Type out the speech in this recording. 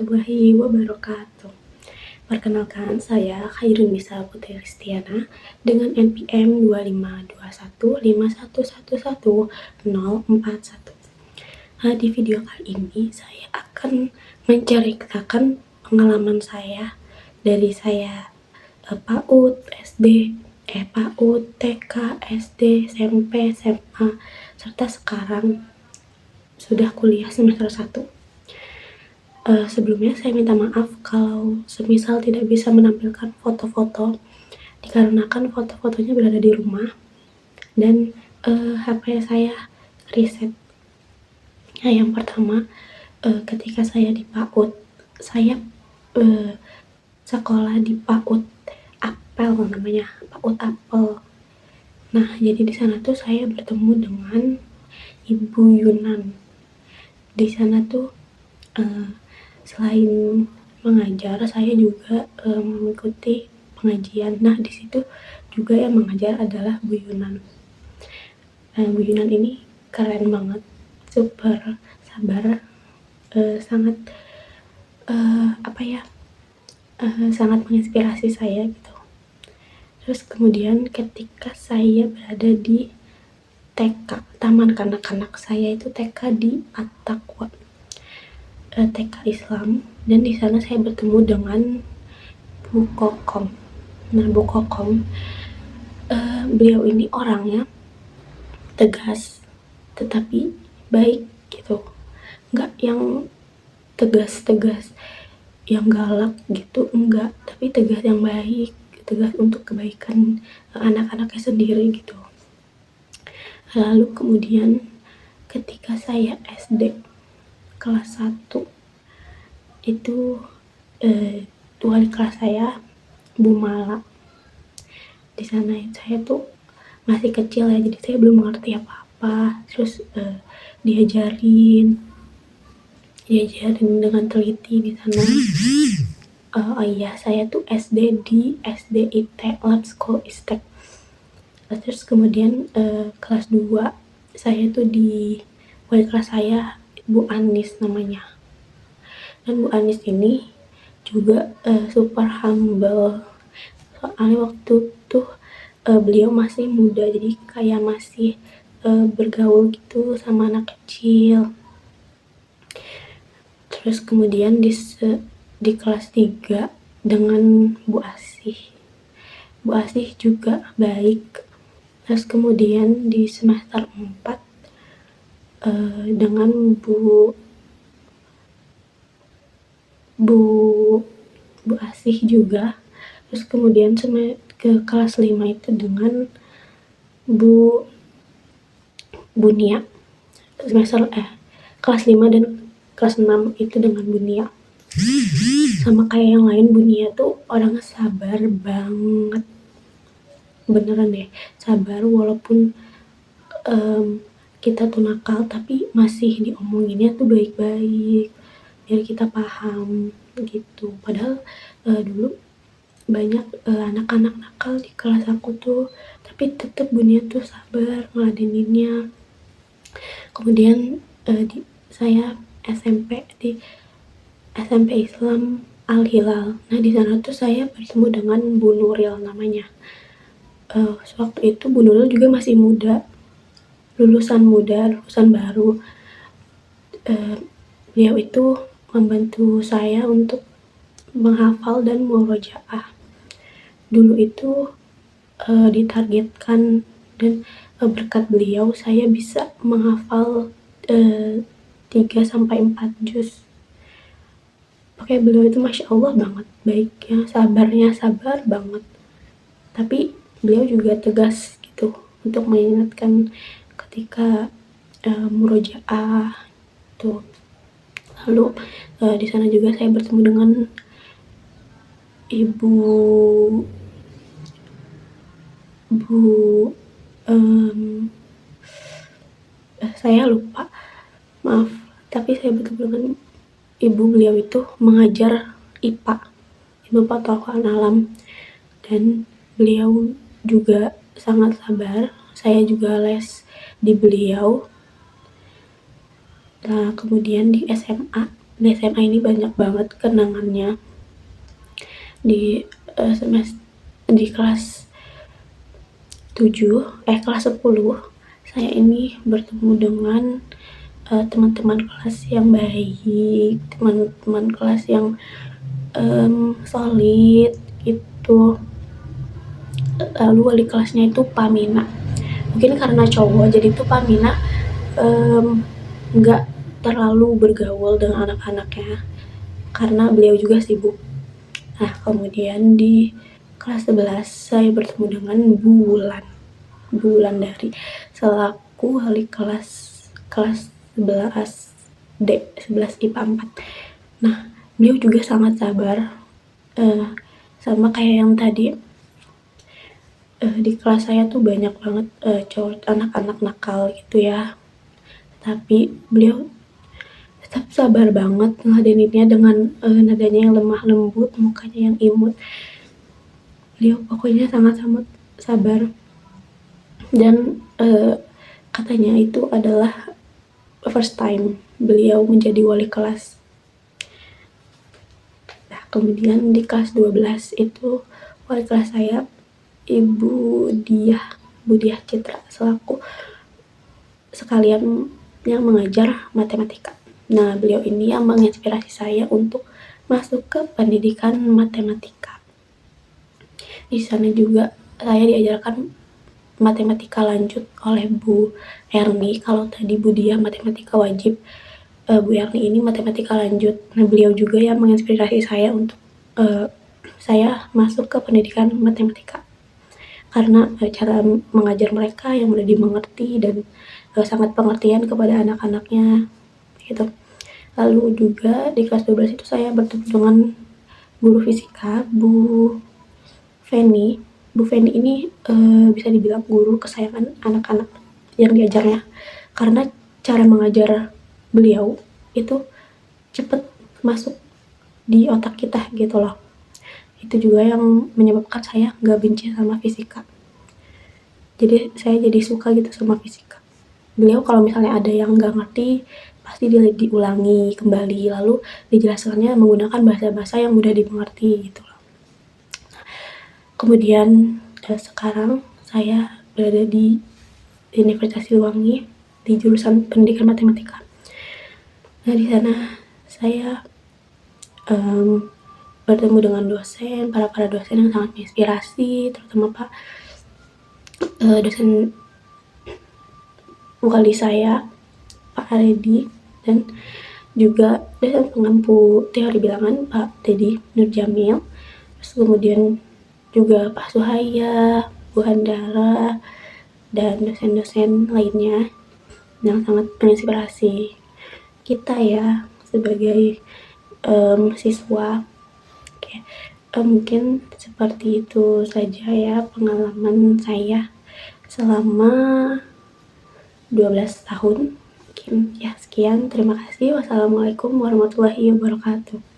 warahmatullahi wabarakatuh. Perkenalkan, saya Khairunisa Putri Ristiana dengan NPM 252151111041. Di video kali ini saya akan menceritakan pengalaman saya dari saya PAUD, SD, PAUD, TK, SD, SMP, SMA, serta sekarang sudah kuliah semester 1. Sebelumnya saya minta maaf kalau semisal tidak bisa menampilkan foto-foto dikarenakan foto-fotonya berada di rumah dan HP saya reset. Nah, yang pertama, ketika saya di PAUD, saya sekolah di PAUD Apel namanya, PAUD Apel. Nah, jadi di sana tuh saya bertemu dengan Ibu Yunan. Di sana tuh selain mengajar, saya juga mengikuti pengajian. Nah, di situ juga yang mengajar adalah Bu Yunan. Bu Yunan ini keren banget, super sabar, sangat sangat menginspirasi saya gitu. Terus kemudian ketika saya berada di TK, Taman Kanak-kanak, saya itu TK di At-Taqwa, TK Islam, dan di sana saya bertemu dengan Bu Kokom. Nah, Bu Kokom, beliau ini orangnya tegas tetapi baik gitu, nggak yang tegas-tegas yang galak gitu, enggak, tapi tegas yang baik, tegas untuk kebaikan anak-anaknya sendiri gitu. Lalu kemudian ketika saya SD kelas 1 itu wali kelas saya Bu Mala. Di sana saya tuh masih kecil ya, jadi saya belum mengerti apa-apa. Terus diajarin dengan teliti di sana. Oh iya, saya tuh SD di SDIT, Lab School Istek. Terus kemudian kelas 2 saya tuh di wali kelas saya Bu Anis namanya. Dan Bu Anis ini juga super humble. Soalnya waktu tuh beliau masih muda, jadi kayak masih bergaul gitu sama anak kecil. Terus kemudian di kelas 3 dengan Bu Asih. Bu Asih juga baik. Terus kemudian di semester 4 dengan Bu Asih juga. Terus kemudian ke kelas 5 itu dengan Bu Nia. Semester kelas 5 dan kelas 6 itu dengan Bu Nia. Sama kayak yang lain, Bu Nia tuh orangnya sabar banget. Beneran deh, sabar walaupun kita tuh nakal, tapi masih diomonginnya tuh baik-baik biar kita paham gitu. Padahal dulu banyak anak-anak nakal di kelas aku tuh, tapi tetep Bu Nia tuh sabar ngeladeninnya. Kemudian saya SMP di SMP Islam Al Hilal. Nah, di sana tuh saya bertemu dengan Bu Nuril namanya. Waktu itu Bu Nuril juga masih muda, lulusan baru. Beliau itu membantu saya untuk menghafal dan murojaah. Dulu itu ditargetkan dan berkat beliau saya bisa menghafal 3-4 juz. Oke, beliau itu Masya Allah banget, baiknya, sabarnya, sabar banget. Tapi beliau juga tegas gitu untuk mengingatkan ketika murojaah tuh. Lalu di sana juga saya bertemu dengan saya lupa, maaf, tapi saya bertemu dengan ibu. Beliau itu mengajar IPA, Ilmu Pengetahuan Alam, dan beliau juga sangat sabar. Saya juga les di beliau. Nah, kemudian di SMA di SMA ini banyak banget kenangannya. Di di kelas 10 saya ini bertemu dengan teman-teman kelas yang baik, teman-teman kelas yang solid gitu. Lalu wali kelasnya itu Pak Mina. Mungkin karena cowok jadi tuh Pak Mina nggak terlalu bergaul dengan anak-anaknya karena beliau juga sibuk. Nah, kemudian di kelas 11 saya bertemu dengan Bulan dari selaku wali kelas 11 D, 11 IPA 4. Nah, beliau juga sangat sabar, sama kayak yang tadi. Di kelas saya tuh banyak banget cowok, anak-anak nakal gitu ya, tapi beliau tetap sabar banget ngeladeninnya dengan nadanya yang lemah lembut, mukanya yang imut. Beliau pokoknya sangat-sangat sabar, dan katanya itu adalah first time beliau menjadi wali kelas. Nah, kemudian di kelas 12 itu wali kelas saya Ibu Diah Citra, selaku sekalian yang mengajar matematika. Nah, beliau ini yang menginspirasi saya untuk masuk ke pendidikan matematika. Di sana juga saya diajarkan matematika lanjut oleh Bu Erni. Kalau tadi Bu Diah matematika wajib, Bu Erni ini matematika lanjut. Nah, beliau juga yang menginspirasi saya untuk saya masuk ke pendidikan matematika, karena cara mengajar mereka yang mudah dimengerti dan sangat pengertian kepada anak-anaknya gitu. Lalu juga di kelas 12 itu saya bertemu dengan guru fisika, Bu Feni. Bu Feni ini bisa dibilang guru kesayangan anak-anak yang diajarnya, karena cara mengajar beliau itu cepet masuk di otak kita gitu loh. Itu juga yang menyebabkan saya nggak benci sama fisika. Jadi saya jadi suka gitu sama fisika. Beliau kalau misalnya ada yang nggak ngerti, pasti diulangi kembali, lalu dijelaskannya menggunakan bahasa-bahasa yang mudah dimengerti gitu loh. Kemudian sekarang saya berada di Universitas Siliwangi di jurusan Pendidikan Matematika. Nah, di sana saya bertemu dengan para dosen yang sangat menginspirasi, terutama dosen wali saya, Pak Aredi, dan juga dosen pengampu teori bilangan, Pak Teddy Nurjamil. Terus kemudian juga Pak Suhaya, Bu Handara, dan dosen-dosen lainnya yang sangat menginspirasi kita ya sebagai siswa. Oke. Mungkin seperti itu saja ya pengalaman saya selama 12 tahun. Mungkin ya sekian. Terima kasih. Wassalamualaikum warahmatullahi wabarakatuh.